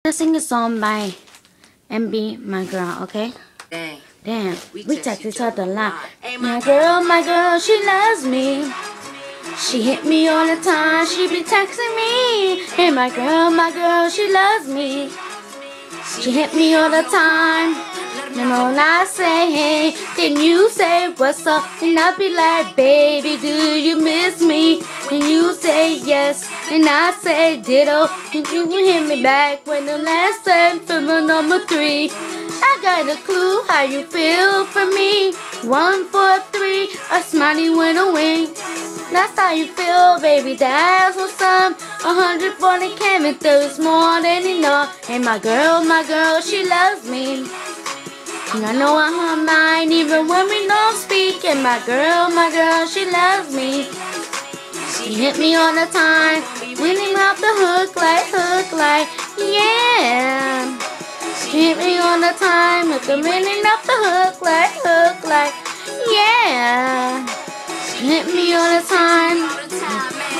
Let's sing a song by MB, my girl, okay? Damn, we text each other a lot. My girl, she loves me. She hit me all the time, she be texting me. Hey, my girl, she loves me. She hit me all the time. And when I say hey, then you say what's up, and I be like, baby, do you miss me? And you say yes, and I say ditto, and you hit me back when the last time for my number 3. I got a clue how you feel for me. 1, 4, 3, a smiley with a wink. That's how you feel, baby, that's what's up. 140 came through, more than enough. And my girl, she loves me. And I know I'm her mind even when we don't speak. And my girl, she loves me. She hit me all the time, winning off the hook like, yeah. She hit me all the time, with the winning off the hook like, yeah. She hit me all the time.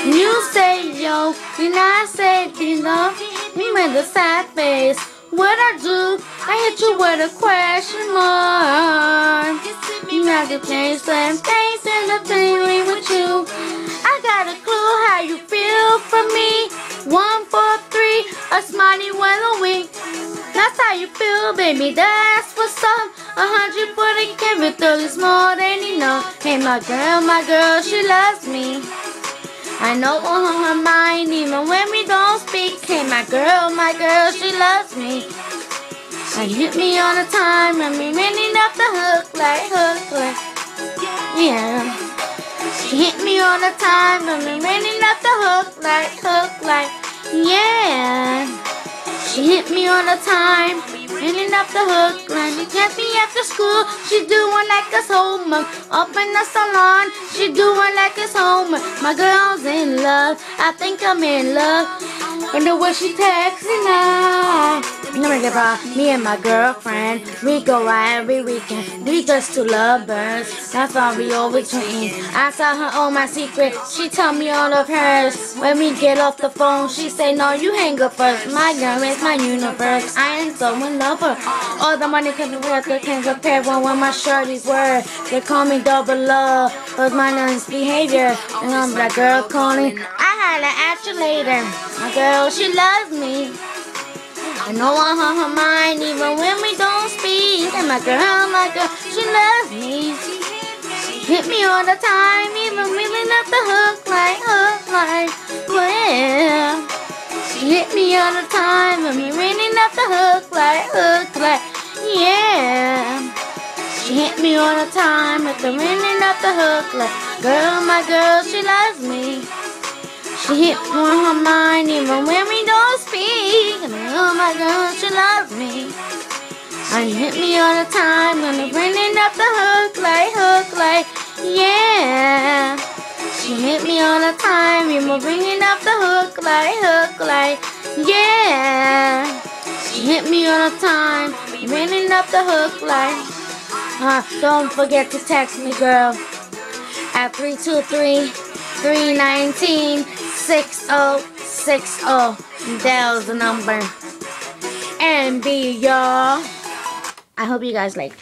You say yo, and I say you know, me with a sad face. What I do, I hit you with a question mark. You got to change some things in the feeling with you. I got a clue how you feel for me. 1, 4, 3, a smiley with a wink. That's how you feel, baby, that's what's up. 140 chemicals is more than enough. Hey, my girl, she loves me. I know on her mind even when we don't speak. Hey, my girl, she loves me. She hit me all the time and me running up the hook like, yeah. She hit me all the time and me running up the hook like, yeah. She hit me all the time, running up the hook line. She kept me after school, she doing like it's homework. Up in the salon, she doing like it's homework. My girl's in love, I think I'm in love. And the way she texting now. Me and my girlfriend, we go out every weekend. We just two lovebirds, that's all we always doing. I tell her all my secrets, she tell me all of hers. When we get off the phone, she say, no, you hang up first. My girl is my universe, I am so in love with her. All the money can work, I can't compare one with my shorties word. They call me double love, cause my nice behavior. And I'm that girl calling, I holla at you later. My girl, she loves me. I know I'm on her mind even when we don't speak. And my girl, she loves me. She hit me all the time, even reeling up the hook like, yeah. She hit me all the time, and me reeling up the hook like, yeah. She hit me all the time, with the reeling up the hook like, my girl, she loves me. She hit me on her mind even when we don't speak. And my girl, she loves me. And hit me all the time when they're bringing up the hook like, yeah. She hit me all the time even bringing up the hook like, yeah. She hit me all the time, bringing up the hook like, don't forget to text me, girl, at 323-319-6060. That's the number. And be y'all. I hope you guys liked it.